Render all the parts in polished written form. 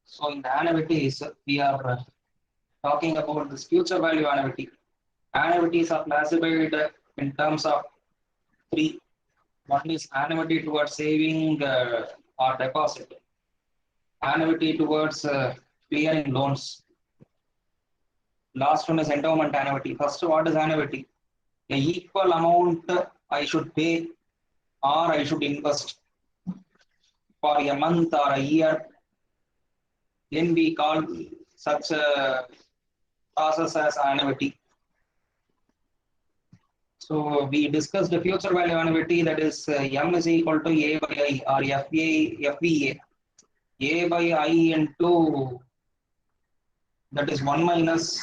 So in the annuities, we are talking about this future value annuity. Annuities are classified in terms of three. One is annuity towards saving or deposit. Annuity towards clearing loans. Last one is endowment annuity. First, what is annuity? A equal amount I should pay or I should invest for a month or a year. Then we call such a process as annuity. So we discussed the future value annuity, that is M is equal to A by I or FVA. A by I into, that is 1 minus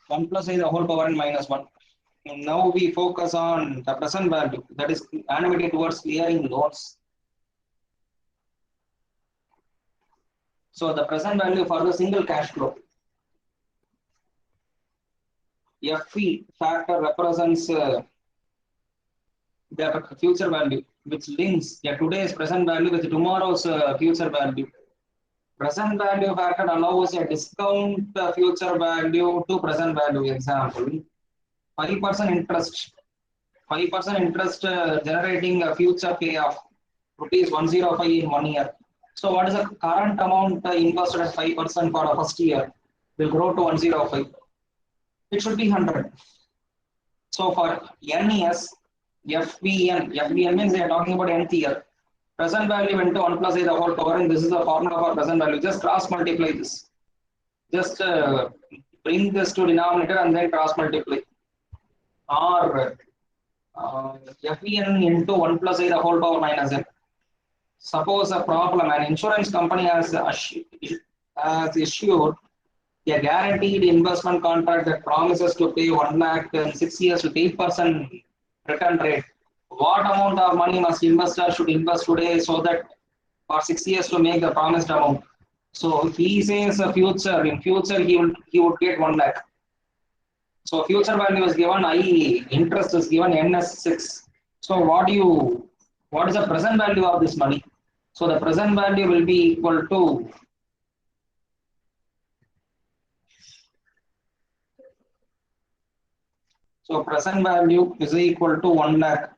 1 plus I the whole power n minus 1. And now we focus on the present value, that is annuity towards clearing loans. So the present value for the single cash flow. FV factor represents the future value, which links today's present value with tomorrow's future value. Present value factor allows a discount future value to present value. Example, 5% interest. 5% interest generating a future payoff rupees 105 in 1 year. So what is the current amount invested at 5% for the first year? Will grow to 105. It should be 100. So for NES, FBN means they are talking about nth year. Present value into 1 plus a the whole power, and this is the formula for present value. Just cross multiply this. Just bring this to denominator and then cross multiply. Or FBN into 1 plus a the whole power minus n. Suppose a problem, an insurance company has issued a guaranteed investment contract that promises to pay 1 lakh in 6 years with 8% return rate. What amount of money must investor should invest today so that for 6 years to make the promised amount? So he says in future he would get 1 lakh. So future value is given, interest is given n as 6. So what is the present value of this money? So the present value will be equal to present value is equal to 1 lakh.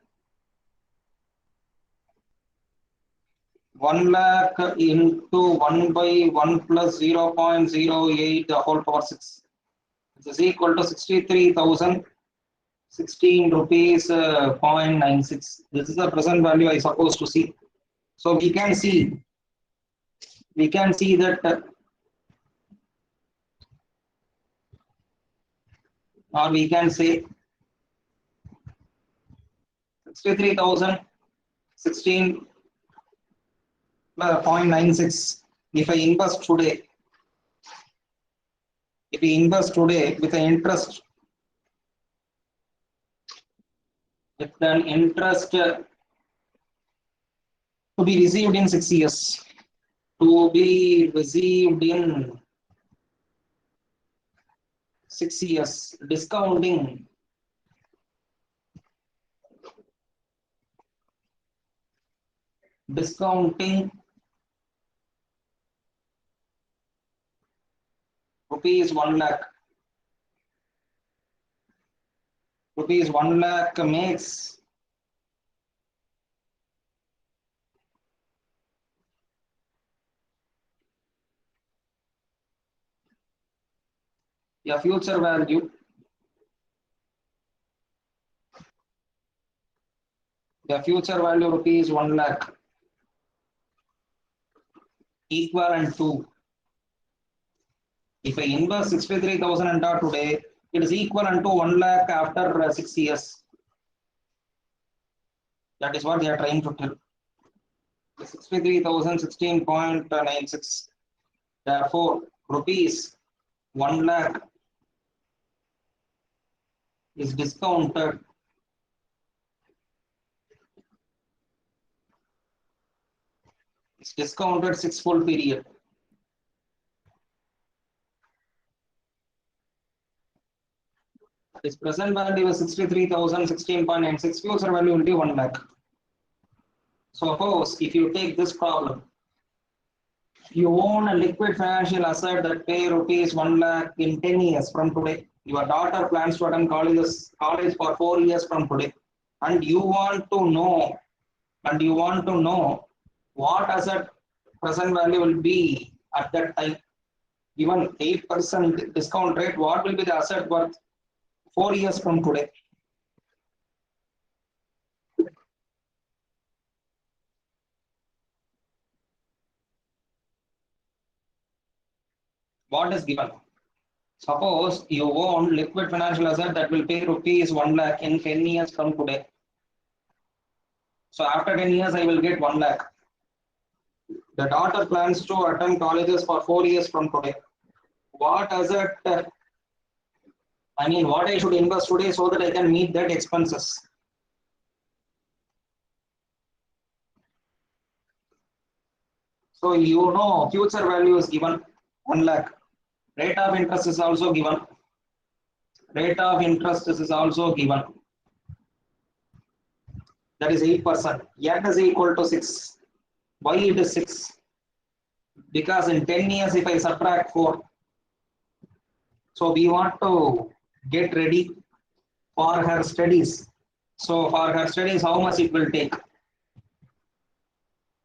1 lakh into 1 by 1 plus 0.08 the whole power 6. This is equal to 63,016 rupees 0.96. This is the present value I supposed to see. So we can see that or we can say 63,016.96. If I invest today, with an interest, to be received in 6 years, to be received in 6 years, discounting rupees 1 lakh. Rupees 1 lakh makes a future value. The future value rupees 1 lakh equivalent to, if I invest 63,000 today, it is equivalent to 1 lakh after 6 years. That is what they are trying to tell. 63,016.96. Therefore, rupees 1 lakh is discounted It's discounted 6 full period. Its present value is 63,016.96. Future value will be 1 lakh. Suppose if you take this problem, You own a liquid financial asset that pay rupees 1 lakh in 10 years from today. Your daughter plans to attend college for 4 years from today. And you want to know what asset present value will be at that time. Given 8% discount rate, what will be the asset worth 4 years from today? What is given? Suppose you own liquid financial asset that will pay rupees 1 lakh in 10 years from today. So after 10 years, I will get 1 lakh. The daughter plans to attend colleges for 4 years from today. What asset, what I should invest today so that I can meet that expenses? So future value is given 1 lakh. Rate of interest is also given. Rate of interest is also given. That is 8%. N is equal to 6. Why it is 6? Because in 10 years, if I subtract 4, so we want to get ready for her studies. So for her studies, how much it will take?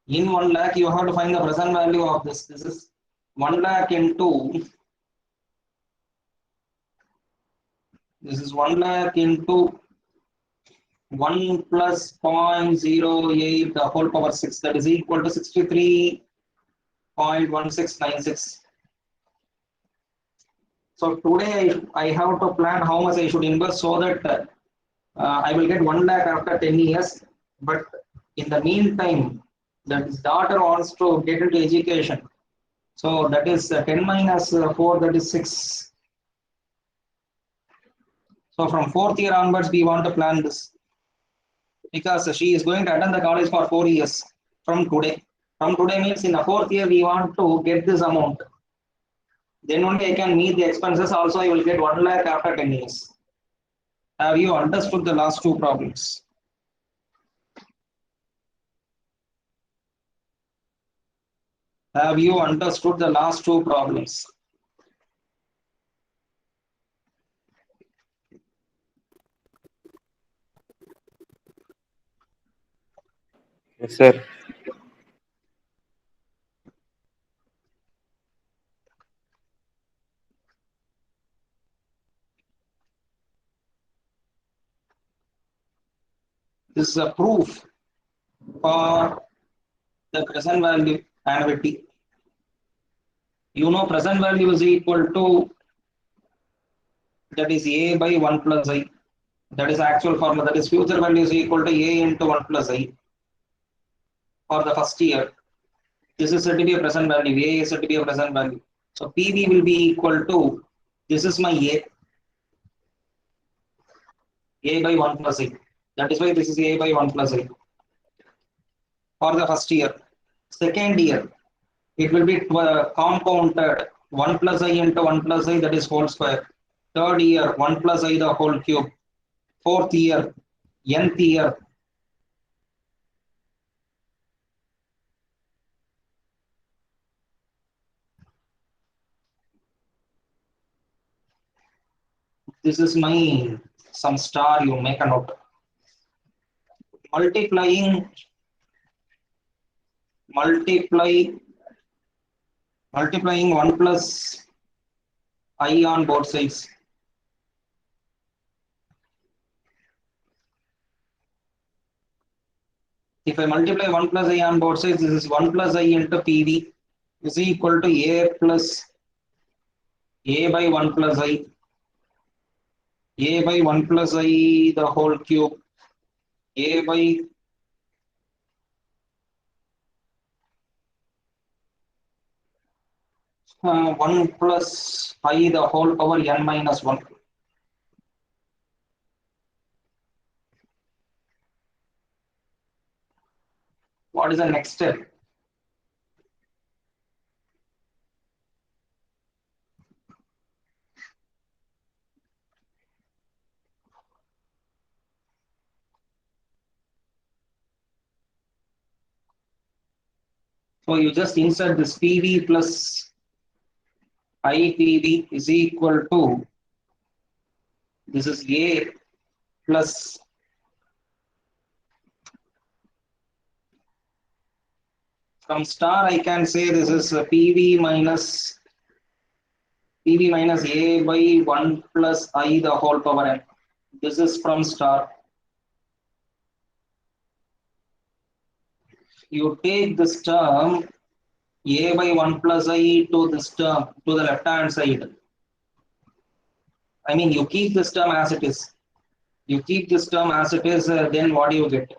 In 1 lakh, you have to find the present value of this. This is 1 lakh into, this is 1 lakh into 1 plus 0.08 the whole power 6. That is equal to 63.1696. So today I have to plan how much I should invest so that I will get 1 lakh after 10 years. But in the meantime, that his daughter wants to get into education. So that is 10 minus 4, that is 6. So from 4th year onwards, we want to plan this because she is going to attend the college for 4 years from today. From today means in the 4th year, we want to get this amount. Then only I can meet the expenses. Also, I will get 1 lakh after 10 years. Have you understood the last two problems? Have you understood the last two problems? Yes, sir. This is a proof for the present value annuity. Present value is equal to, that is A by 1 plus I. That is actual formula. That is future value is equal to A into 1 plus I for the first year. This is said to be a present value. A is said to be a present value. So PV will be equal to, this is my A by 1 plus I. That is why this is A by 1 plus I for the first year. Second year, it will be compounded 1 plus I into 1 plus I, that is whole square. Third year, 1 plus I the whole cube. Fourth year, nth year, this is my some star, you make a note. Multiplying, multiply, multiplying 1 plus I on both sides. If I multiply 1 plus I on both sides, this is 1 plus I into PV is equal to A plus A by 1 plus I. A by 1 plus I the whole cube. A by 1 plus I the whole power n minus 1. What is the next step? So you just insert this PV plus IPV is equal to, this is A plus from star I can say this is PV minus A by 1 plus I the whole power n. This is from star. You take this term A by 1 plus I to this term to the left hand side. I mean, you keep this term as it is. You keep this term as it is, then what do you get?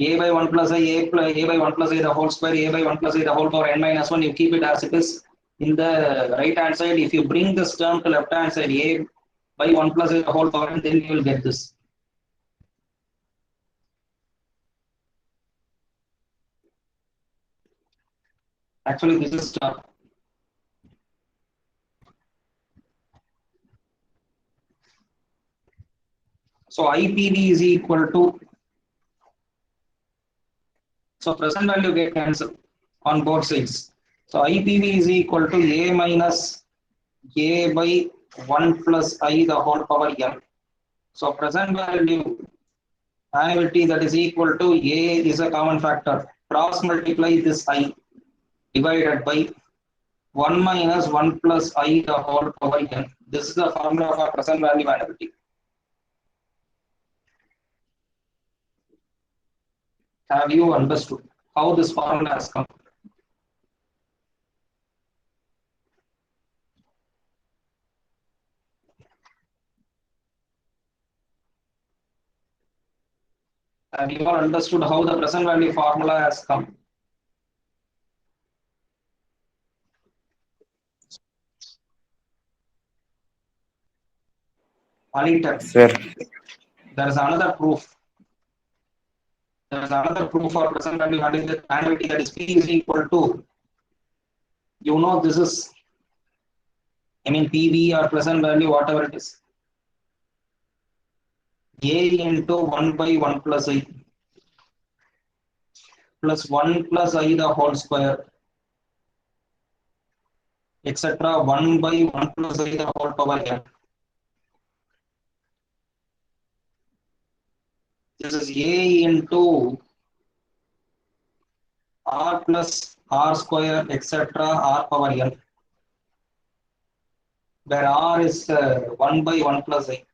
A by 1 plus I, A by 1 plus I the whole square, A by 1 plus I the whole power n minus 1, you keep it as it is. In the right hand side, if you bring this term to left hand side, A by 1 plus I the whole power n, then you will get this. Actually, this is star. So IPV is equal to, so present value get cancelled on both sides. So IPV is equal to A minus A by 1 plus I the whole power n. So present value annuity that is equal to A is a common factor. Cross multiply this I divided by 1 minus 1 plus I the whole power n. This is the formula for present value annuity. Have you understood how this formula has come? Have you all understood how the present value formula has come? Anita, Sir. there is another proof. There is another proof for present value annuity that is P is equal to, this is, I mean PV or present value, whatever it is. A into 1 by 1 plus I plus 1 plus I the whole square, etc. 1 by 1 plus I the whole power n. This is A into R plus R square, etc. R power n, where R is 1 by 1 plus I.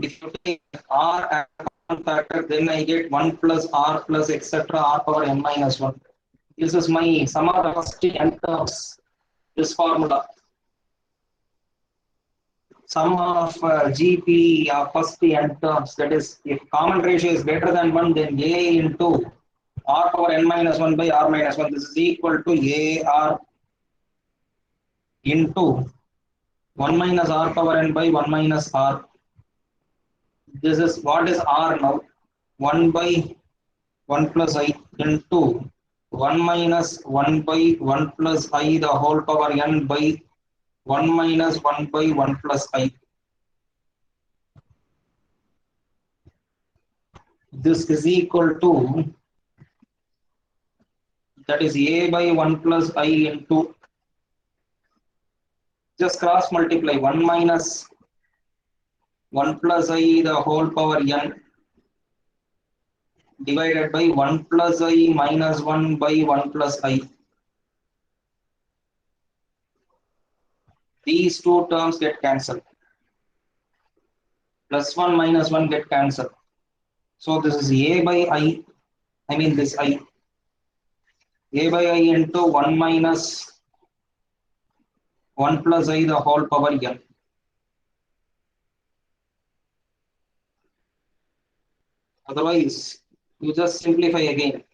If you take R as a common factor, then I get 1 plus R plus etc. R power n minus 1. This is my sum of the first n terms, this formula. Sum of GP first n terms, that is, if common ratio is greater than 1, then A into R power n minus 1 by R minus 1. This is equal to AR into 1 minus R power n by 1 minus R. This is what is R now? 1 by 1 plus I into 1 minus 1 by 1 plus I the whole power n by 1 minus 1 by 1 plus I. This is equal to, that is A by 1 plus I into, just cross multiply 1 minus 1 plus I the whole power n divided by 1 plus I minus 1 by 1 plus I. These two terms get cancelled. Plus 1 minus 1 get cancelled. So this is A by I mean this A by I into 1 minus 1 plus I the whole power n. Otherwise, you just simplify again.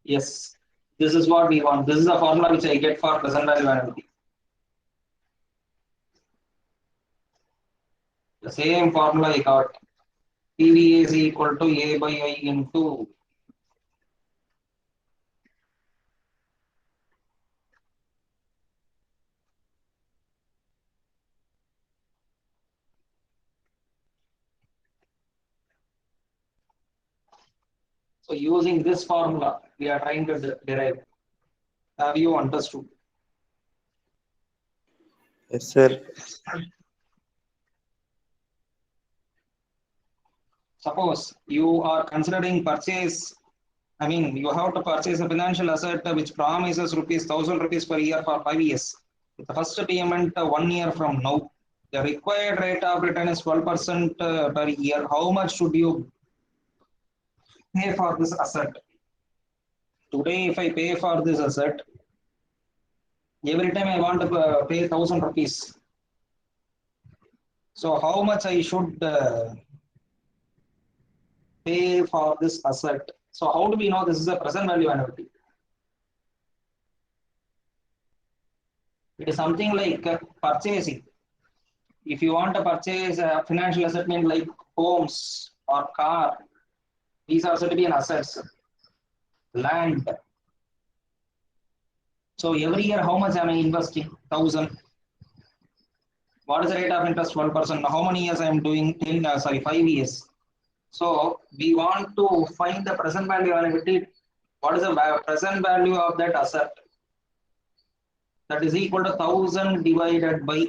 Yes, this is what we want. This is the formula which I get for present value annuity. The same formula I got. PV is equal to A by I into So using this formula, we are trying to derive. Have you understood? Yes, sir. Suppose you are considering purchase, I mean, you have to purchase a financial asset which promises rupees 1,000 rupees per year for 5 years. With the first payment 1 year from now, the required rate of return is 12% per year. How much should you pay for this asset? Today, if I pay for this asset, every time I want to pay 1,000 rupees. So how much I should pay for this asset? So how do we know this is a present value annuity? It is something like purchasing. If you want to purchase a financial asset, mean like homes or car, these are said to be an assets, land. So every year, how much am I investing? 1,000. What is the rate of interest? 12%. How many years I am doing? 5 years. So we want to find the present value annuity. What is the present value of that asset? That is equal to 1,000 divided by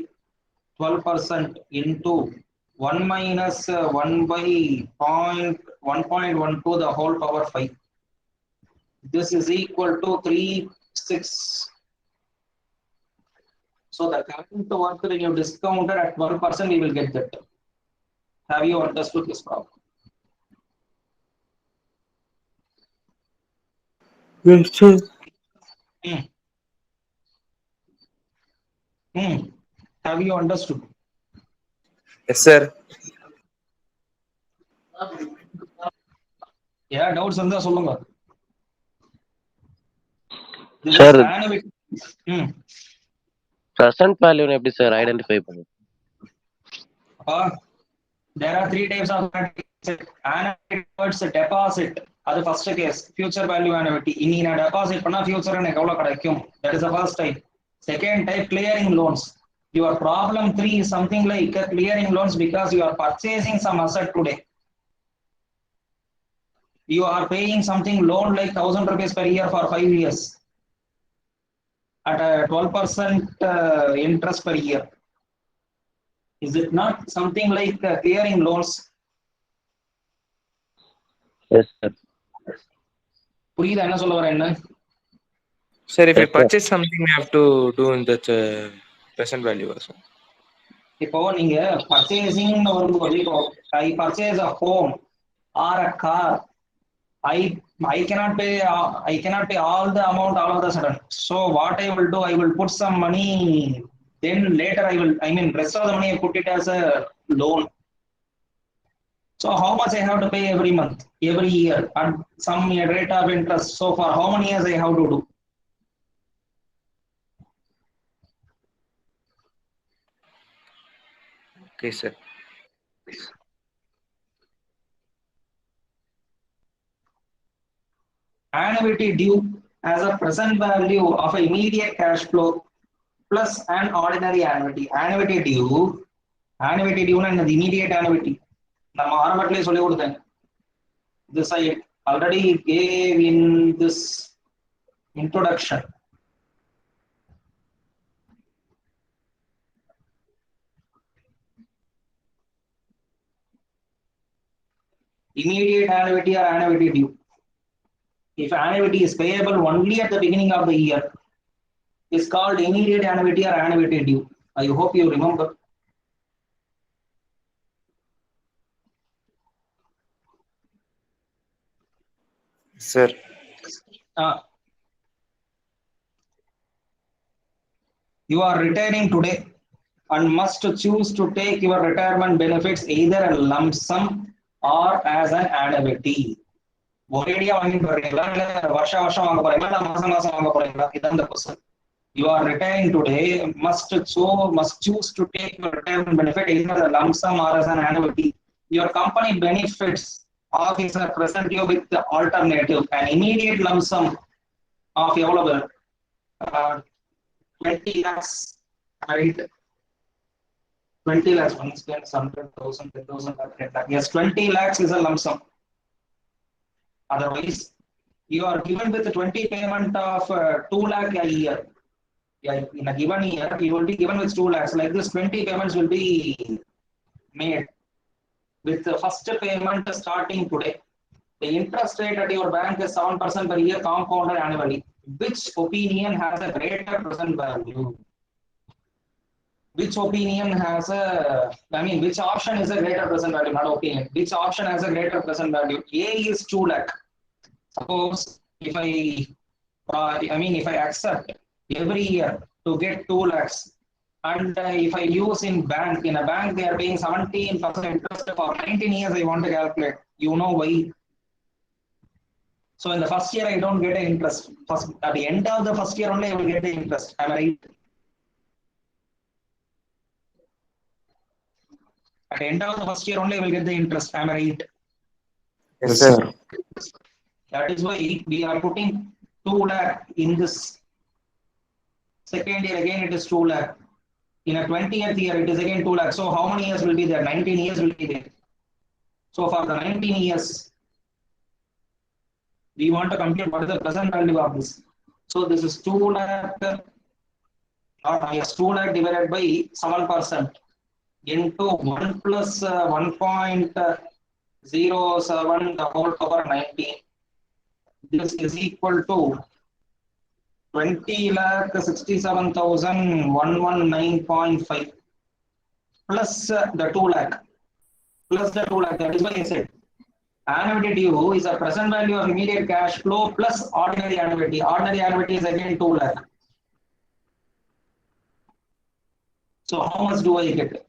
12% into 1 minus 1 by 1.12 the whole power 5. This is equal to 3.6. So the current work when you discounted at 12%, we will get that. Have you understood this problem? Yes, sir. Hmm. Hmm. Have you understood? Yes, sir. Yeah, doubts இருந்தா சொல்லுங்க. This is sir annuity. Hmm. Present வேல்யூன்னு எப்படி sir identify பண்ணுங்க? There are three types of annuity. Annuity towards deposit. அது first case. Future value annuity. இனி நான் deposit பண்ணா future எனக்கு எவ்வளவு கிடைக்கும்? That is the first type. Second type, clearing loans. Your problem 3 is something like clearing loans because you are purchasing some asset today. You are paying something loan like 1,000 rupees per year for 5 years at a 12% interest per year. Is it not something like clearing loans? Yes sir. புரியுதா என்ன சொல்ல வரேன்னு? Sir, if we yes sir. purchase something, we have to do in that present value also. இப்போ நீங்க purchasing வரும்போது இப்போ ஐ purchase a home or a car, I I cannot pay I cannot pay all the amount all of the sudden. So what I will do, I will put some money. Then later I mean rest of the money I put it as a loan. So how much I have to pay every month, every year, at some rate of interest. So for how many years I have to do? Okay, sir. Annuity due as a present value of immediate cash flow plus an ordinary annuity. Annuity due and the immediate annuity. நம்ம ஆரம்பத்திலே சொல்லி கொடுத்தேன். This I already gave in this introduction. Immediate annuity or annuity due. If annuity is payable only at the beginning of the year, is called immediate annuity or annuity due. I hope you remember. Sir. You are retiring today and must choose to take your retirement benefits either a lump sum or as an annuity. ஒரேடியா வாங்கிட்டு வரீங்களா இல்ல வருஷம் வருஷம் வாங்க போறீங்களா இல்ல மாசம் மாசம் வாங்க போறீங்களா? இதான் the question. You are retiring today, must choose to take your retirement benefit either a lump sum or as an annuity. Your company benefits officer present you with the alternative, an immediate lump sum of எவ்வளவு 20 lakhs, right? 20 lakhs, 100,000, 10,000, 10 lakh. Yes, 20 lakhs is a lump sum. Otherwise, you are given with 20 payment of 2 lakh a year. Yeah, in a given year, you will be given with 2 lakhs. Like this, 20 payments will be made with the first payment starting today. The interest rate at your bank is 7% per year compounded annually. Which opinion has a greater present value? Which opinion has which option is a greater present value? Not opinion. Which option has a greater present value? A is 2 lakh. Suppose if if I accept every year to get 2 lakhs, and if I use in a bank they are paying 17% interest for 19 years, I want to calculate. You know why? So in the first year I don't get an interest. At the end of the first year only I will get the interest. Am I right? At the end of the first year only I will get the interest. Am I right? Yes, sir. That is why we are putting 2 lakh in this. Second year again it is 2 lakh. In a 20th year it is again 2 lakh. So how many years will be there? 19 years will be there. So for the 19 years, we want to compute what is the present value of this. So this is 2 lakh, yes, 2 lakh divided by 7% into 1 plus 1.07 the whole power 19. This is equal to 20 lakh 67,119.5 plus the 2 lakh. Plus the 2 lakh. That is why I said annuity due is a present value of immediate cash flow plus ordinary annuity. Ordinary annuity is again 2 lakh. So how much do I get?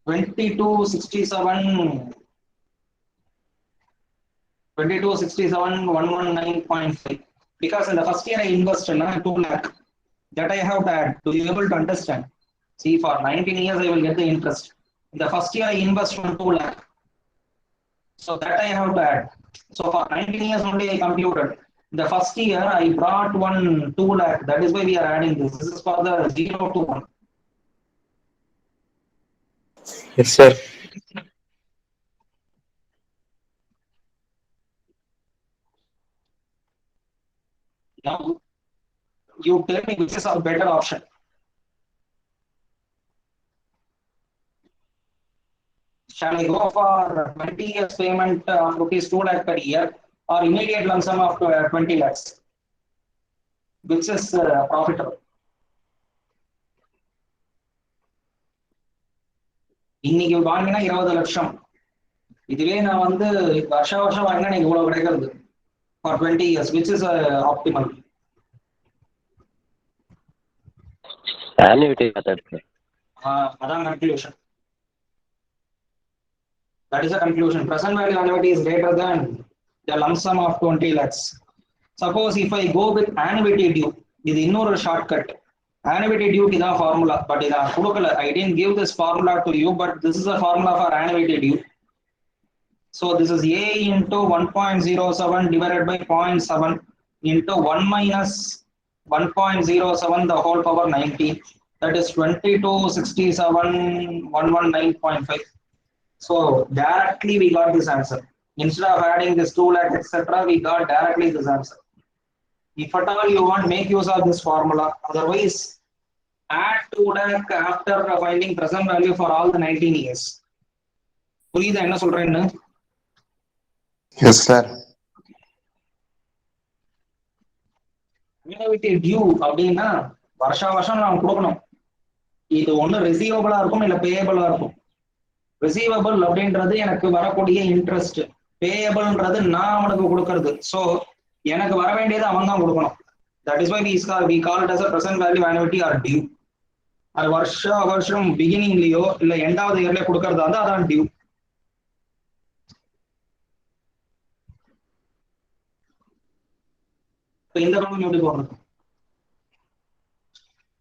2267,119.5. Because in the first year I invest in 2 lakh. That I have to add. Do you able to understand? See, for 19 years I will get the interest. In the first year I invest on 2 lakh. So that I have to add. So for 19 years only I computed. The first year I brought 2 lakh. That is why we are adding this. This is for the 0 to 1. Yes, sir. Now you tell me which is a better option. Shall I go for 20 years payment of rupees 2 lakh per year or immediate lump sum of 20 lakhs? Which is profitable? இன்னைக்கு வாங்கினா 20 லட்சம். இதுவே நான் வருஷம் வாங்கினா எனக்கு இவ்வளவு கிடைக்கிறது for 20 years. Which is optimal? Annuity method. அதான் conclusion. That is the conclusion. Present value annuity is greater than the lump sum of 20 lakhs. Suppose if I go with annuity due, இது இன்னொரு shortcut. Annuity due is a formula, but I didn't give this formula to you, but this is a formula for annuity due. So this is A into 1.07 divided by 0.7 into 1 minus 1.07 the whole power 19. That is 2267,119.5. So directly we got this answer. Instead of adding this 2 lakh etc., we got directly this answer. If at all you want, make use of this formula. Otherwise, add 2 lakh after finding present value for all the 19 years. புரியுதா என்ன சொல்றேன்னு? Yes, sir. Annuity due அப்படின்னா வருஷம் நாம் கொடுக்கணும். இது ஒண்ணு ரிசீவபிளா இருக்கும் இல்ல பேயபிளா இருக்கும். ரிசீவபிள் அப்படின்றது எனக்கு வரக்கூடிய இன்ட்ரெஸ்ட், பேயபிள்ன்றது நான் அவனுக்கு கொடுக்கறது. ஸோ எனக்கு வர வேண்டியது அவன் தான் கொடுக்கணும். That is why we call it as a present value annuity or due. அது வருஷம் பிகினிங்லயோ இல்ல எண்டாவது இயர்லயோ கொடுக்கறதா இருந்தா அதான் டியூ. இந்த ப்ராப்ளம் எப்படி போடுறது?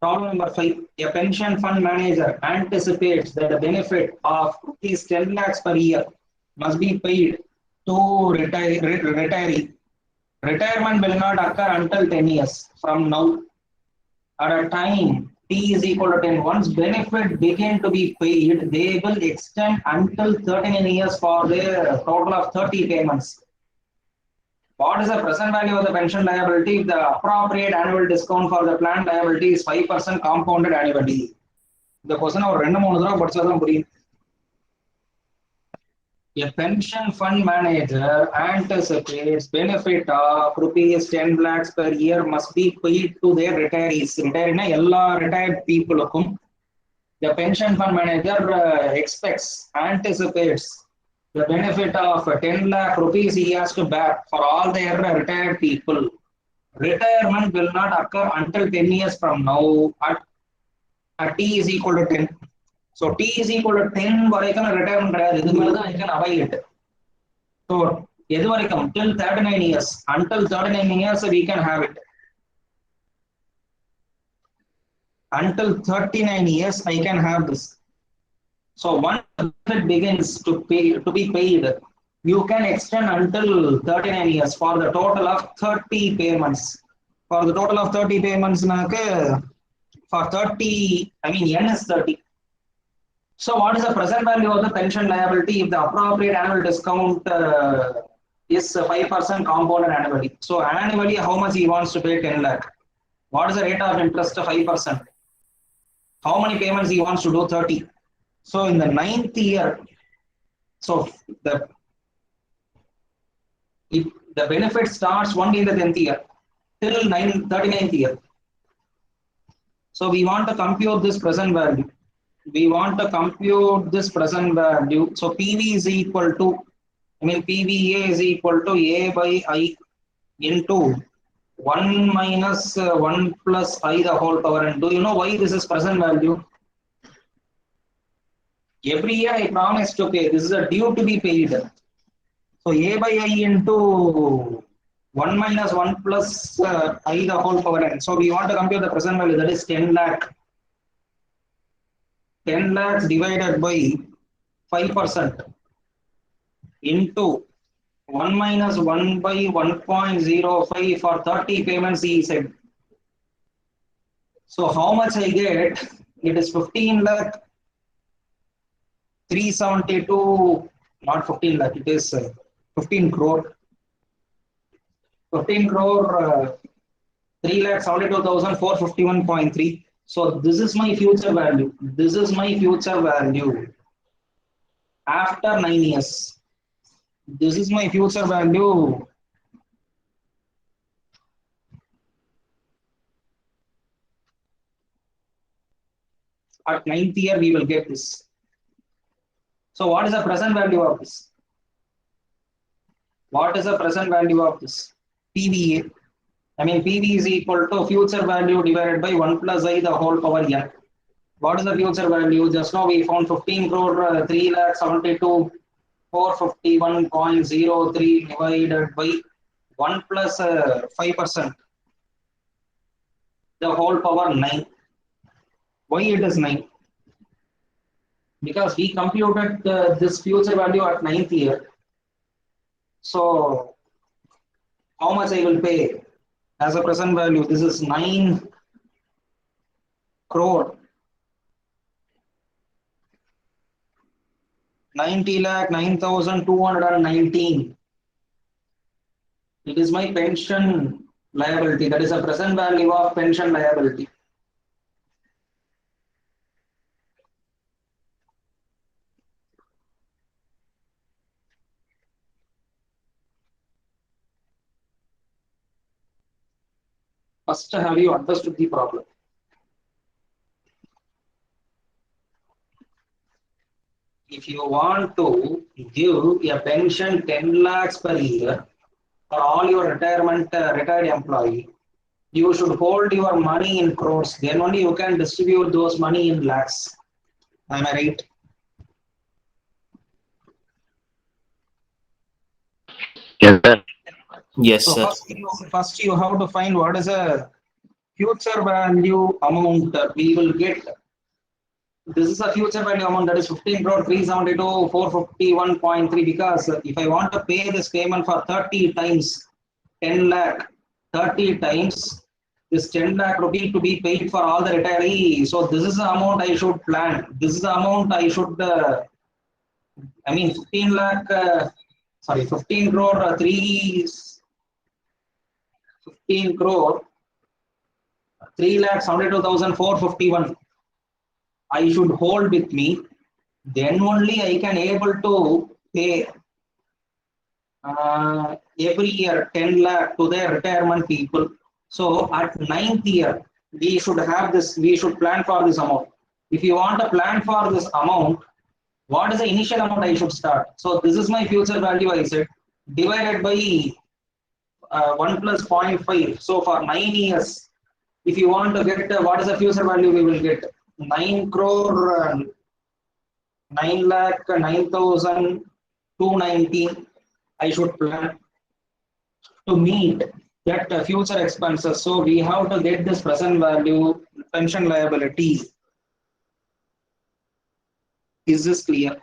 Problem number 5. A pension fund manager anticipates that the benefit of rupees 10 lakhs per year must be paid to retiree. Retirement will not occur until 10 years from now. At a time T is equal to 10, once benefit begin to be paid, they will extend until 39 years for their total of 30 payments. What is the present value of the pension liability if the appropriate annual discount for the planned liability is 5% compounded annually? The question of random a pension fund manager anticipates benefit of rupees 10 lakhs per year must be paid to their retirees. Retired people. The pension fund manager anticipates the benefit of 10 lakh rupees he has to back for all their retired people. Retirement will not occur until 10 years from now at T is equal to 10. So T is equal to 10 வரைக்கும் retirement கிடையாது. இது மேல தான் I can avail it. So எது வரைக்கும் till 39 years. Until 39 years we can have it. Until 39 years I can have this. So once it begins to be paid, you can extend until 39 years for the total of 30 payments. For the total of 30 payments, for 30, I mean N is 30. So what is the present value of the pension liability if the appropriate annual discount is 5% compounded annually? So annually, how much he wants to pay 10 lakh? What is the rate of interest of 5%? How many payments he wants to do? 30. So in the 9th year, so if the benefit starts only in the 10th year till 39th year. So we want to compute this present value. We want to compute this present value. So PV is equal to, PVA is equal to A by I into 1 minus 1 plus I the whole power n. Do you know why this is present value? Every year I promise to pay. This is a due to be paid. So A by I into 1 minus 1 plus I the whole power n. So we want to compute the present value, that is 10 lakh. 10 lakhs divided by 5% into 1 minus 1 by 1.05 for 30 payments he said. So how much I get? It is 15 lakh 372, not 15 lakh, it is 15 crore. 15 crore 3,72,451.3. So this is my future value. This is my future value after 9 years. This is my future value at 9th year. We will get this. So what is the present value of this? What is the present value of this? PVA. PV is equal to future value divided by 1 plus I the whole power n. What is the future value? Just now we found 15 crore 3,72,451.03 divided by 1 plus 5%. The whole power 9. Why it is 9? Because we computed this future value at 9th year. So how much I will pay as a present value? This is 9 crore 90 lakh 9,219. It is my pension liability. That is a present value of pension liability. First, have you understood the problem? If you want to give a pension 10 lakhs per year for all your retired employee, you should hold your money in crores. Then only you can distribute those money in lakhs. Am I right? Yes, sir. Yes, So sir. first you have to find what is a future value amount we will get. This is a future value amount, that is 15 crore 372,451.3. because if I want to pay this payment for 30 times 10 lakh, 30 times this 10 lakh rupee to be paid for all the retirees. So this is the amount I should plan. This is the amount I should 15 lakh 15 crore 3 15 crore, 3,72,451 I should hold with me. Then only I can able to pay every year 10 lakh to their retirement people. So at ninth year, we should have this, we should plan for this amount. If you want to plan for this amount, what is the initial amount I should start? So this is my future value, I said, divided by 1 plus 0.5. So for 9 years, if you want to get what is the future value we will get? 9 crore, 9 lakh, 9,219. I should plan to meet that future expenses. So we have to get this present value pension liability. Is this clear?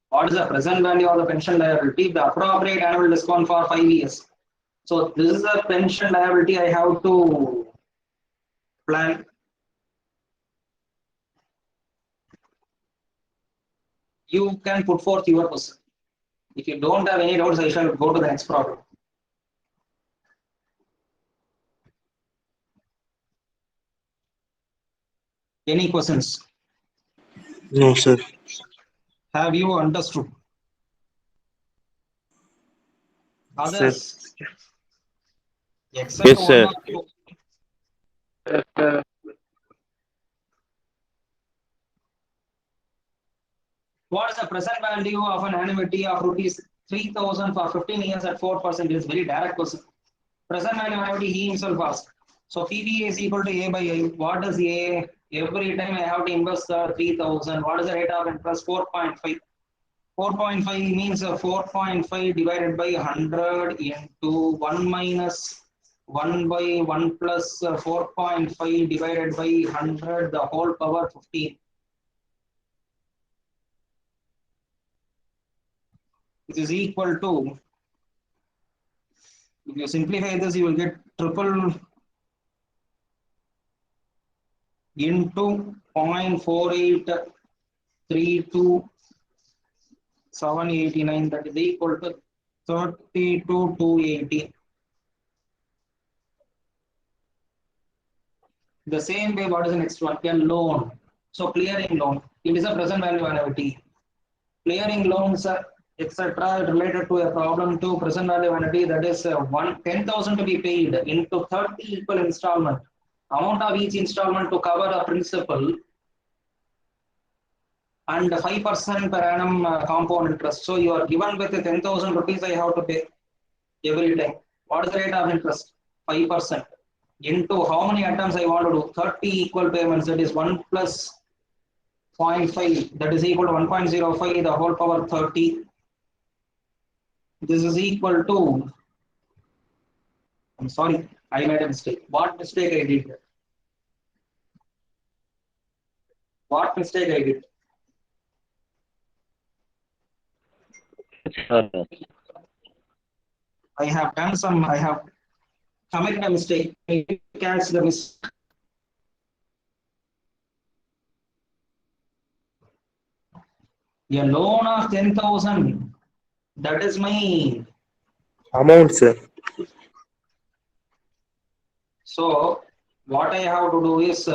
What is the present value of the pension liability? The appropriate annual discount for 5 years. So this is the pension liability I have to plan. You can put forth your question. If you don't have any doubts, I shall go to the next problem. Any questions? No, sir. Have you understood? Sir. Others, except Yes, one sir. or two. What is the present value of an annuity of rupees 3,000 for 15 years at 4%? Is very direct question. Present value annuity he himself asked. So PV is equal to A by I. What is A? Every time I have to invest 3,000. What is the rate of interest? 4.5. 4.5 means 4.5 divided by 100 into 1 minus 1 by 1 plus 4.5 divided by 100, the whole power 15. This is equal to, if you simplify this, you will get triple into 0.4832789, that is equal to 32,280. The same way, what is the next one? A loan. So clearing loan. It is a present value annuity. Clearing loans, etc., related to a problem to present value annuity, that is 10,000 to be paid into 30 equal installment. Amount of each installment to cover a principal and 5% per annum compound interest. So you are given with 10,000 rupees, I have to pay every time. What is the rate of interest? 5%. Into how many attempts I want to do? 30 equal payments, that is 1 plus 0.5, that is equal to 1.05, the whole power 30. This is equal to, I'm sorry, I made a mistake. What mistake I did? What mistake I did? I have done some, I have committed a mistake. I catch the mistake. A loan of 10,000, that is my, Amount, sir. so what I have to do is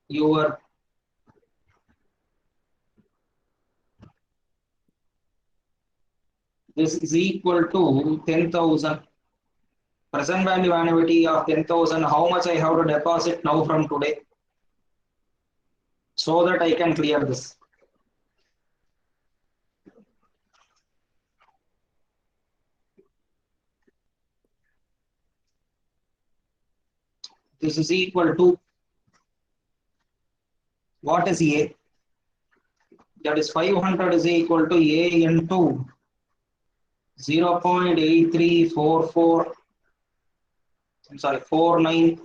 your this is equal to 10,000. Present value annuity of 10,000. How much I have to deposit now from today? So that I can clear this. This is equal to, what is A? That is 500 is equal to A into 0.8344, I'm sorry, 49.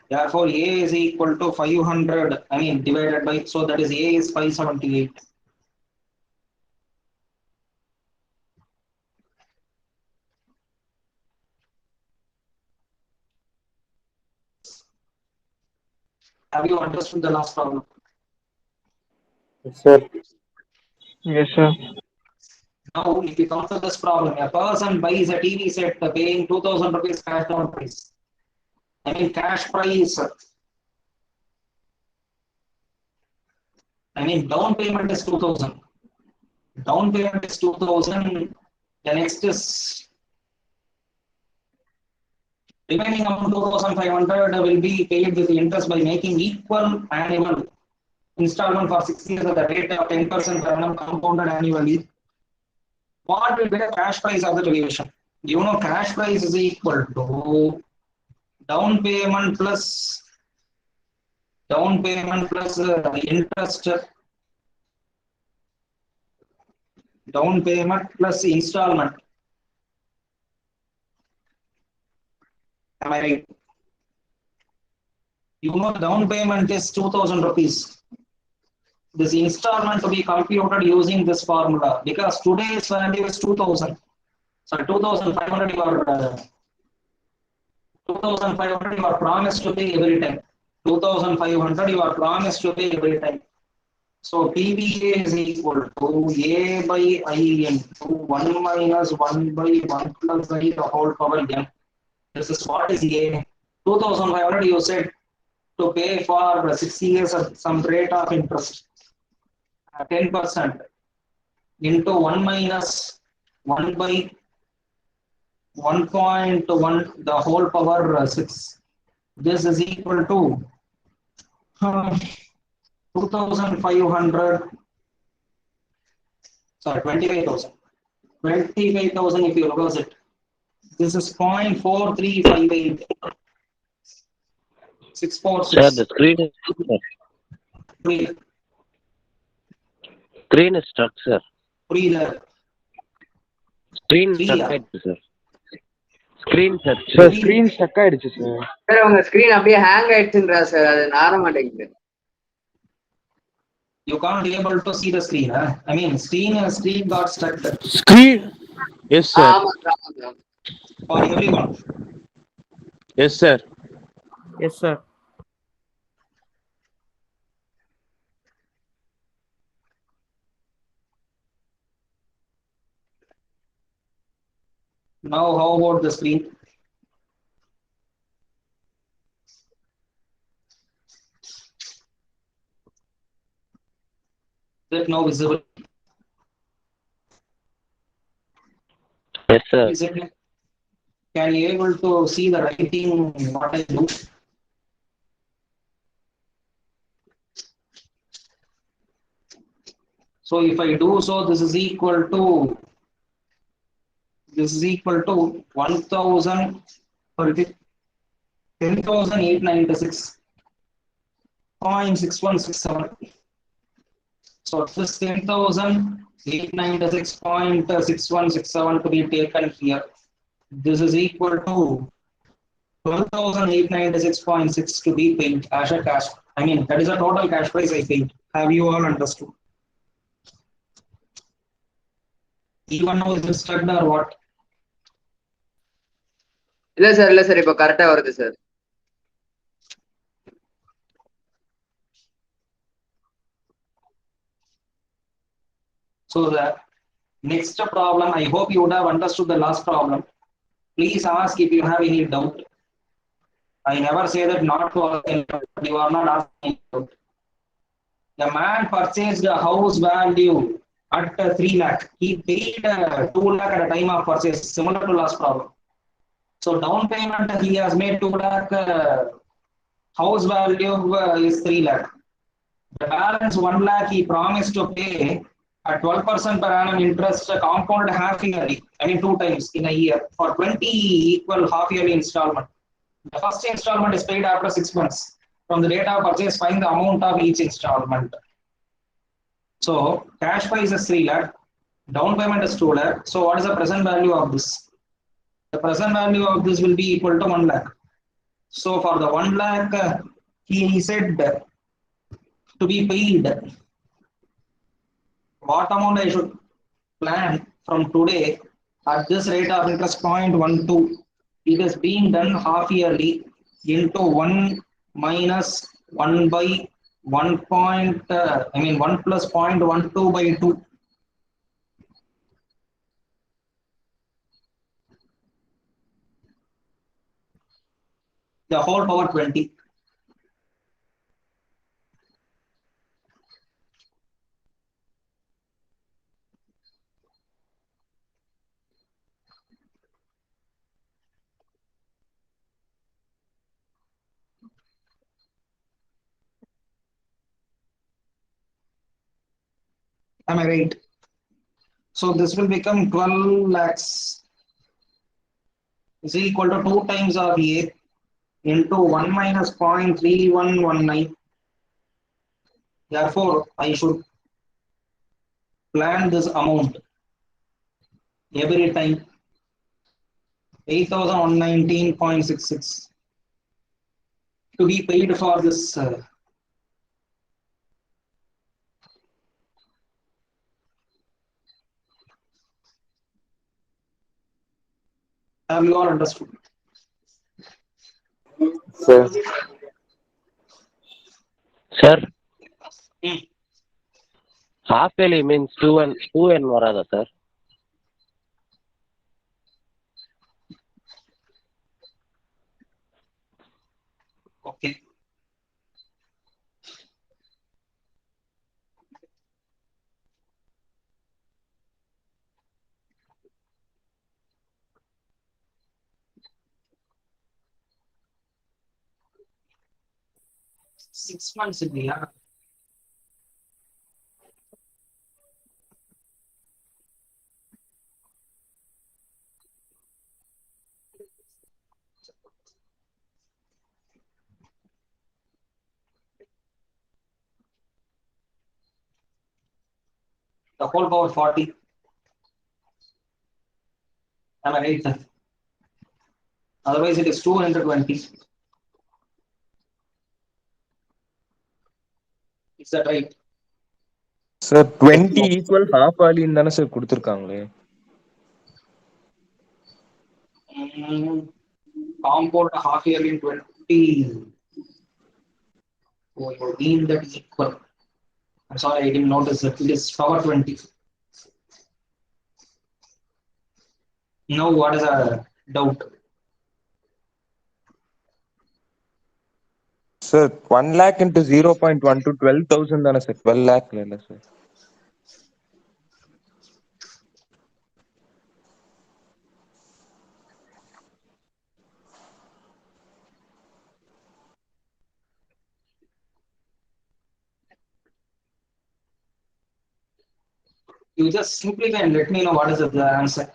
Therefore, A is equal to 500, I mean, divided by, so that is A is 578. Have you understood the last problem? Yes, sir. Yes, sir. Now, if you come to this problem, a person buys a TV set paying 2000 rupees cash down price. I mean, cash price. I mean, down payment is 2000. Down payment is 2000. The next is remaining amount 2500 will be paid with interest by making equal annual installment for 6 years at the rate of 10% per annum compounded annually. What will be the cash price of the valuation? You know, cash price is equal to down payment plus interest, down payment plus installment. Am I right? You know, down payment is 2000 rupees. This installment to be computed using this formula because today's value is 2000. So 2500 you are promised to pay every time. 2500 you are promised to pay every time. So PVA is equal to A by I into 1 minus 1 by 1 plus I the whole power n. This is what is A. 2500 you said to pay for 6 years at some rate of interest. 10% into 1 minus 1 by 1.1 the whole power 6. This is equal to 2500, sorry, 25,000. 25,000 if you reverse it. This is 0.4358. Sir, 646. the screen is stuck, sir. Screen stuck ஆயிடுச்சு sir. Screen sir stuck. Screen stuck ஆயிடுச்சு sir. Sir உங்க screen அப்படியே hang ஆயிடுச்சுன்றா sir, அது நார மாட்டேங்குது. You can't be able to see the screen, huh? I mean, screen got stuck. Screen. Yes, sir. ஆமா sir, ஆமா sir. For everyone. Yes, sir. Yes sir. Now, how about the screen? Is it now visible? Yes, sir. Is it? Can you able to see the writing? What I do? So if I do so, this is equal to 1000 or 10,896.6167. So this 10,896.6167 to be taken here. This is equal to 12,896.6 to be paid as a cash. I mean, that is a total cash price I paid. Have you all understood? Even now is it stuck or what? இல்ல sir, இப்போ கரெக்டா வருது sir. So the next problem, I hope you would have understood the last problem. Please ask if you have any doubt. I never say that not to ask, but you are not asking doubt. The man purchased a house value at 3 lakh. He paid 2 lakh at the time of purchase, similar to last problem. So down payment he has made 2 lakh. House value is 3 lakh. The balance 1 lakh he promised to pay at 12% per annum interest compounded half yearly. I mean 2 times in a year for 20 equal half yearly installment. The first installment is paid after 6 months. From the date of purchase, find the amount of each installment. So cash price is 3 lakh, down payment is 2 lakh. So what is the present value of this? The present value of this will be equal to 1 lakh. So for the 1 lakh, he said to be paid. What amount I should plan from today at this rate of interest 0.12? It is being done half yearly into 1 minus 1 by 1 point, 1 plus 0.12 by 2. the whole power 20. Am I right? So this will become 12 lakhs is equal to 2 times of A into 1 minus 0.3119. Therefore, I should plan this amount every time 8,119.66 to be paid for this. Have you all understood? Sir. Sir, Hmm. half yearly means 2 and varada, sir. Okay. Six months in the year. The whole power 40. Am I right? Sir? Otherwise, it is 220. Is that right? Sir, 20 equal half வாலின்னு தானே sir கொடுத்துருக்காங்களே. Compound half yearly in 20. Oh, you mean that equal. I'm sorry, I didn't notice that. It is power 20. Now, what is a doubt? Sir, 1 lakh into 0.1 to 12,000 தானே sir, 12 lakh இல்ல sir. You just simplify and let me know what is the answer.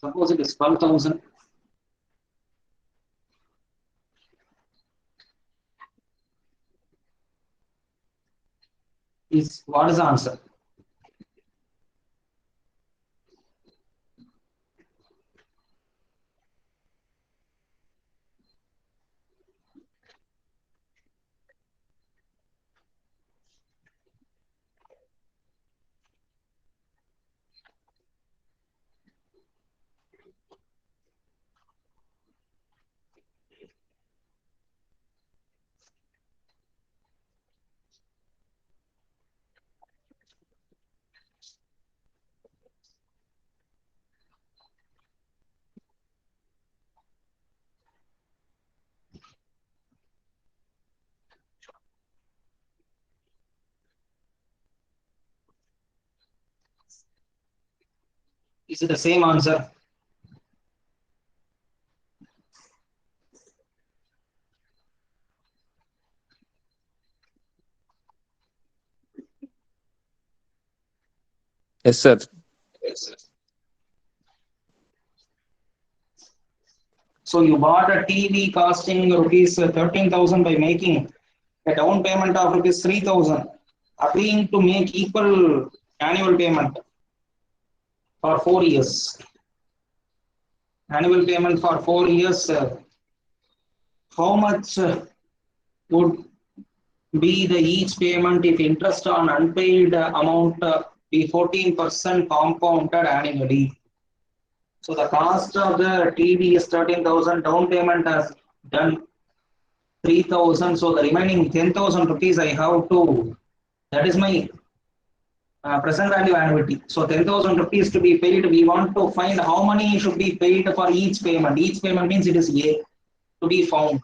Suppose it is 12,000. Is what is the answer? Is it the same answer? Yes, sir. So you bought a TV costing rupees 13,000 by making a down payment of rupees 3,000, agreeing to make equal annual payment. for 4 years. Annual payment for 4 years. How much would be the each payment if interest on unpaid amount be 14% compounded annually? So the cost of the TD is 13,000. Down payment has done 3,000. So the remaining 10,000 rupees I have to. That is my present value annuity. So 10,000 rupees to be paid. We want to find how many should be paid for each payment. Each payment means it is A to be found.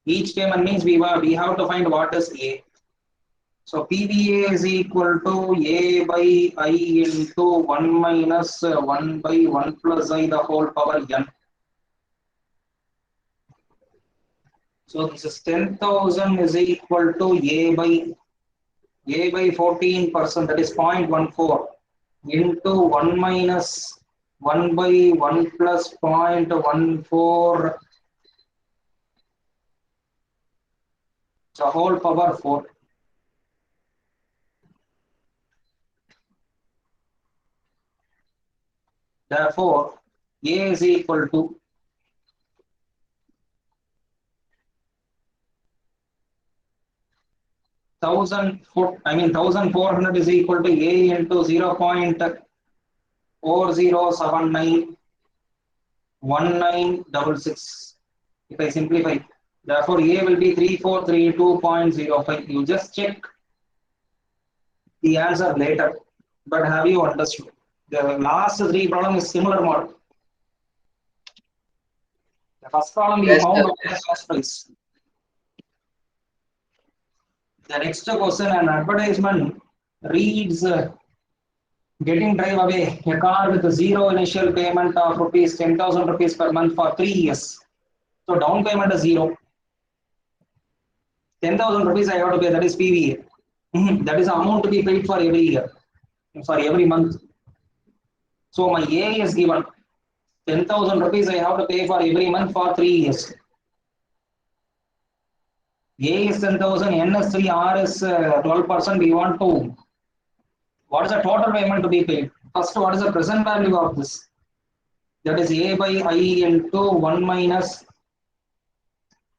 Each payment means we have to find what is A. So PVA is equal to A by I into 1 minus 1 by 1 plus I the whole power n. So this is 10,000 is equal to A by 14%, that is 0.14 into 1 minus 1 by 1 plus 0.14, the whole power 4. Therefore, A is equal to 1,400 is equal to A into 0.40791966. If I simplify, therefore A will be 3432.05. You just check the answer later. But have you understood? The last three problems is similar model. The first problem we Yes, found sir. out the cost price. The next question, an advertisement reads getting drive away a car with zero initial payment of rupees 10,000 rupees per month for 3 years. So down payment is zero. 10,000 rupees I have to pay, that is PVA. That is the amount to be paid for every year, for every month. So my A is given 10,000 rupees I have to pay for every month for 3 years. A is 10,000, N is 3, R is 12%. We want to, what is the total payment to be paid? First, what is the present value of this? That is A by I into 1 minus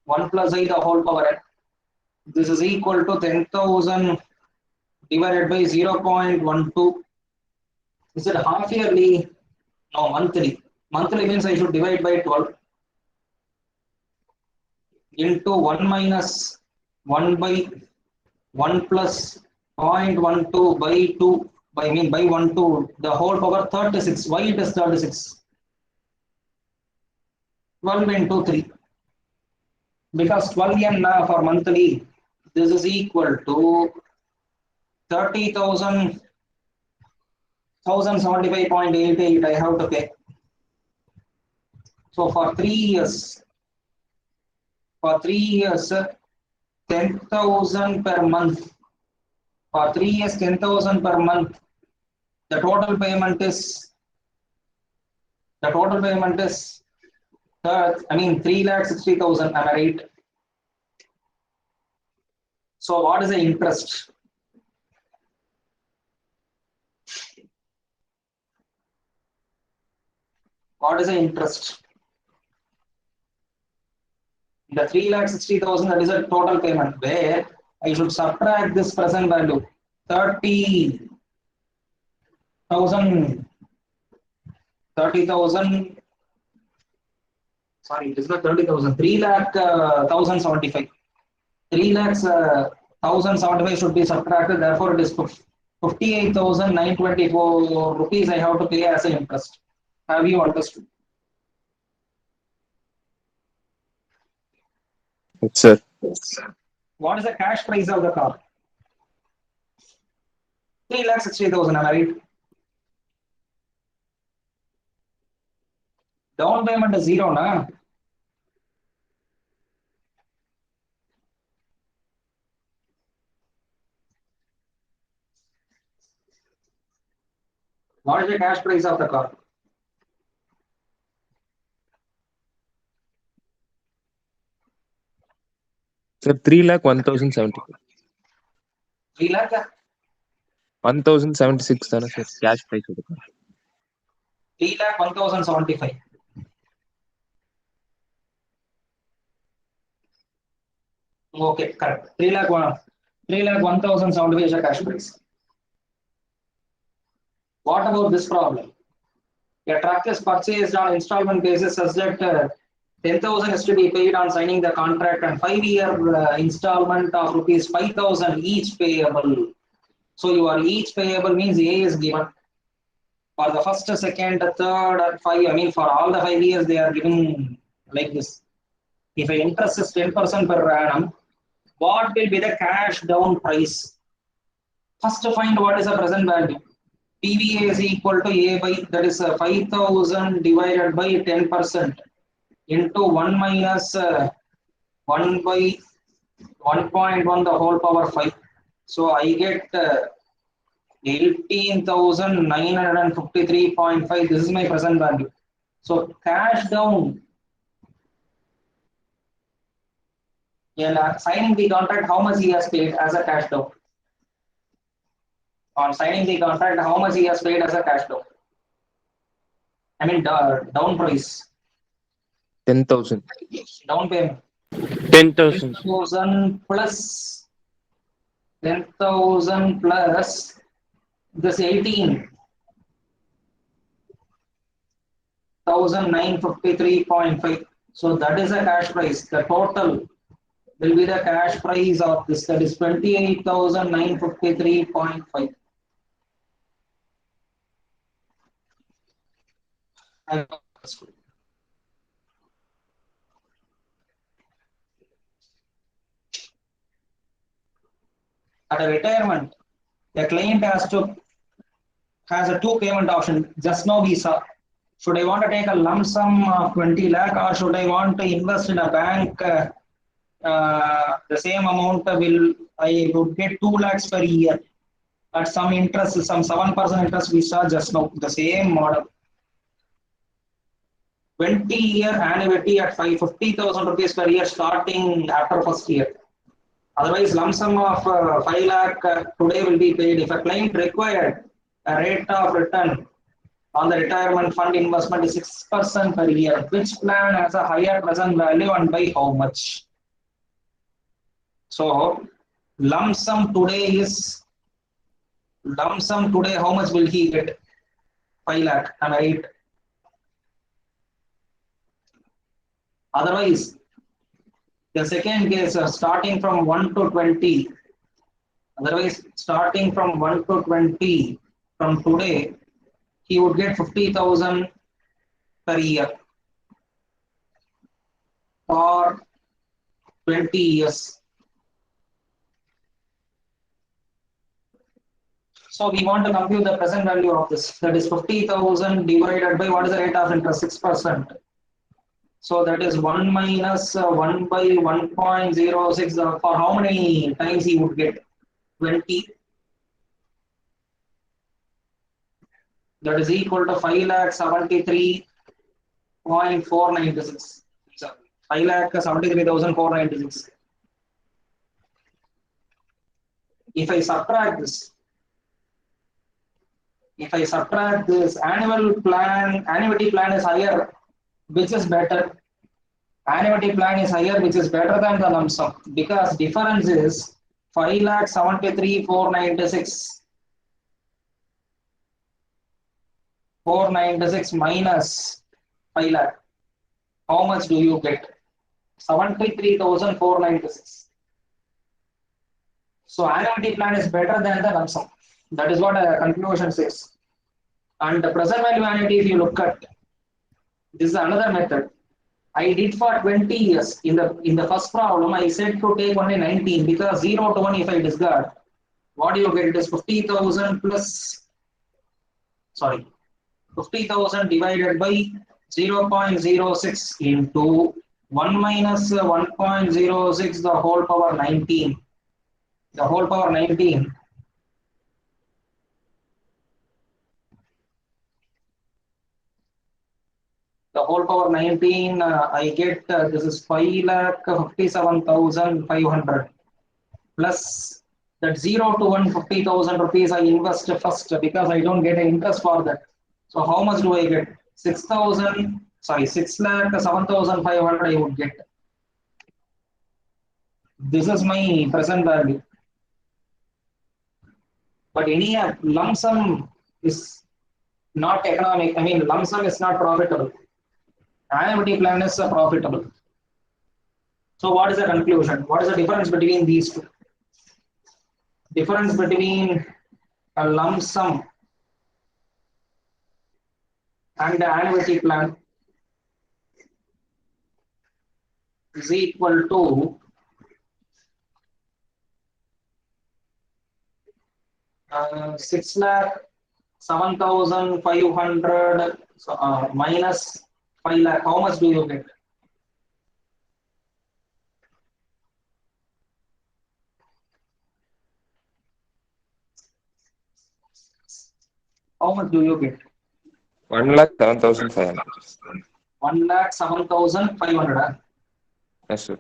1 plus I the whole power n. This is equal to 10,000 divided by 0.12. Is it half yearly? No, monthly. Monthly means I should divide by 12 into 1 minus 1 by 1 plus 0.12 by 2 by 1 2 the whole power 36. Why it is 36? 12 into 3. Because 12 n for monthly, this is equal to 30,000, 1,075.88 I have to pay. So for 3 years, 10,000 per month. For 3 years, 10,000 per month. The total payment is 3,60,000. Am I right? So what is the interest? What is the interest? The 3,60,000, that is a total payment, where I should subtract this present value 30,000. Sorry, it is not 30,000. 3 lakh 1,075. 3 lakhs 1,075 should be subtracted. Therefore, it is 58,924 rupees I have to pay as an interest. Have you understood? Yes, sir. What is the cash price of the car? 3,60,000. Am I right? Down payment is zero, na? What is the cash price of the car? Sir, 3,01,075. 3 lakh? 1,076 தானே sir cash price கொடுக்கும். 3,01,075. Okay, correct. 3,01,075 is a cash price. What about this problem? A truck is purchased on installment basis such that 10,000 is to be paid on signing the contract and 5-year installment of rupees 5,000 each payable. So your each payable means A is given. For the first, second, third, and 5, I mean for all the 5 years they are giving like this. If the interest is 10% per annum, what will be the cash down price? First to find what is the present value. PVA is equal to A by, that is 5,000 divided by 10% into 1 minus 1 by 1.1 the whole power 5. So I get 18,953.5. This is my present value. So cash down. Yeah, signing the contract, how much he has paid as a cash down? On signing the contract, how much he has paid as a cash down? I mean, down price. 10,000. Down payment. 10,000. 10,000 plus 10,000 plus this 18,953.5. So that is a cash price. The total will be the cash price of this, that is 28,953.5. At a retirement, the client has a two payment option. Just now we saw. Should I want to take a lump sum of 20 lakh or should I want to invest in a bank? The same amount I would get 2 lakhs per year at some interest, some 7% interest we saw just now, the same model. 20-year annuity at 50,000 rupees per year starting after first year. Otherwise, lump sum of 5 lakh today will be paid. If a client required a rate of return on the retirement fund investment is 6% per year, which plan has a higher present value and by how much? So, lump sum today, how much will he get? 5 lakh, am I right? Otherwise, the second case, starting from 1 to 20, otherwise, starting from 1 to 20, from today, he would get 50,000 per year for 20 years. So we want to compute the present value of this. That is 50,000 divided by what is the rate of interest? 6%. So that is 1 minus 1 by 1.06. For how many times he would get? 20. That is equal to 5,73,496. 5,73,496. If I subtract this, annuity plan is higher, which is better? Annuity plan is higher, which is better than the lump sum, because difference is 5,73,496. 496 minus 5 lakh. How much do you get? 73,496. So annuity plan is better than the lump sum. That is what a conclusion says. And the present value annuity, if you look at, this is another method. I did for 20 years. In the first problem, I said to take only 19 because 0 to 1 if I discard, what do you get? It is 50,000 plus, 50,000 divided by 0.06 into 1 minus 1.06 the whole power 19. The whole power 19. The whole power 19, I get this is 5,57,500 plus that 0 to 1 50,000 rupees I invest first because I don't get an interest for that. So So how much do I get? 6,000, sorry, 6 lakh 7,500 I would get. This is my present value. But any lump sum is not economic. I mean, lump sum is not profitable. Annuity plan is profitable. So what is the conclusion? What is the difference between these two? Difference between a lump sum and the annuity plan is equal to 6 lakh 7,500 minus 5 lakh. How much do you get? How much do you get? 1,07,500. 1 lakh 7,500. Yes, sir.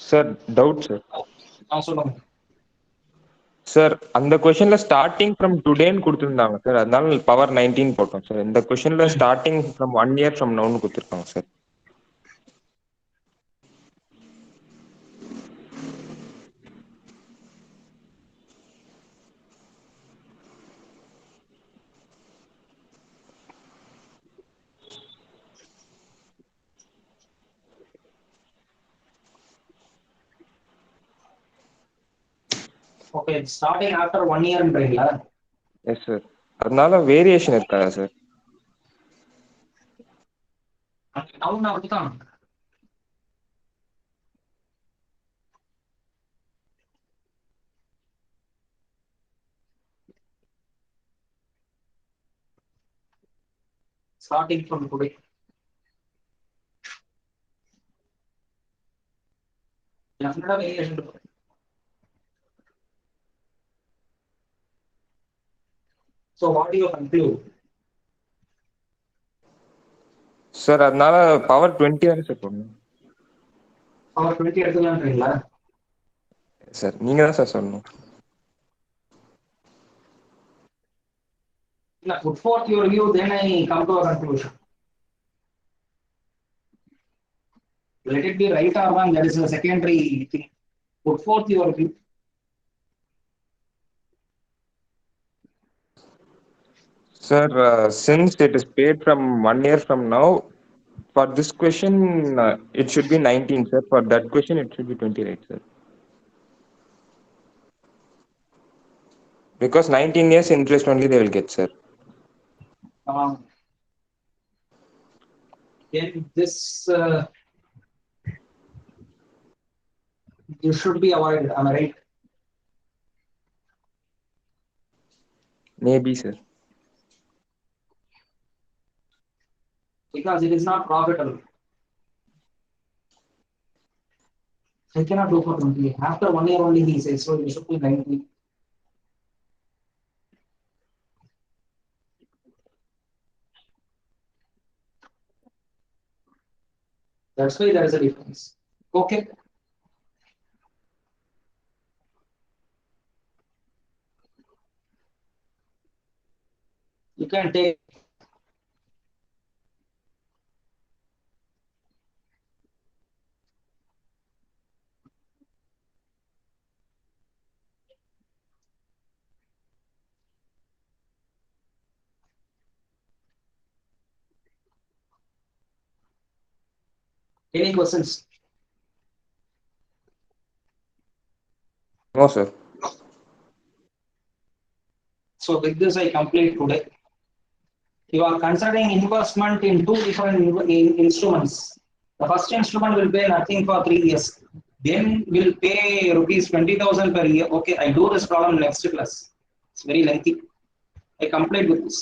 Sir, doubt, sir. Sir அந்த கொஸ்டின்ல starting from டுடேன்னு கொடுத்துருந்தாங்க sir, அதனால power 19 போட்டோம் sir. இந்த கொஸ்டின்ல starting from 1 year from நவுன்னு கொடுத்துருக்காங்க sir. Okay, starting after 1 இயர்ன்றீங்களா? Yes sir. அதனால வேரியேஷன் இருக்காதா சார்? டவுன் அப்படிதான். Starting from today. Variation. So what do you conclude? Sir அதனால பவர் 20 வரை சார் போடணும். பவர் 20 எடுத்துக்கலான்றீங்களா? சார் நீங்க தான் சார் சொல்லணும். No, put forth your view, then I come to a conclusion. Let it be right or wrong, that is a secondary thing. Put forth your view. Sir, since it is paid from 1 year from now, for this question, it should be 19, sir. For that question, it should be 20, right, sir? Because 19 years interest only they will get, sir. Then this you should be avoided. Am I right? Maybe, sir. Because it is not profitable. I cannot do for 20. After 1 year only he says, so you should be 90. That's why there is a difference. Okay. You can take any questions. No, sir. So with this I complete today. You are considering investment in two different instruments. The first instrument will pay nothing for 3 years. Then will pay rupees 20,000 per year. Okay, I do this problem next class. It's very lengthy. I complete with this.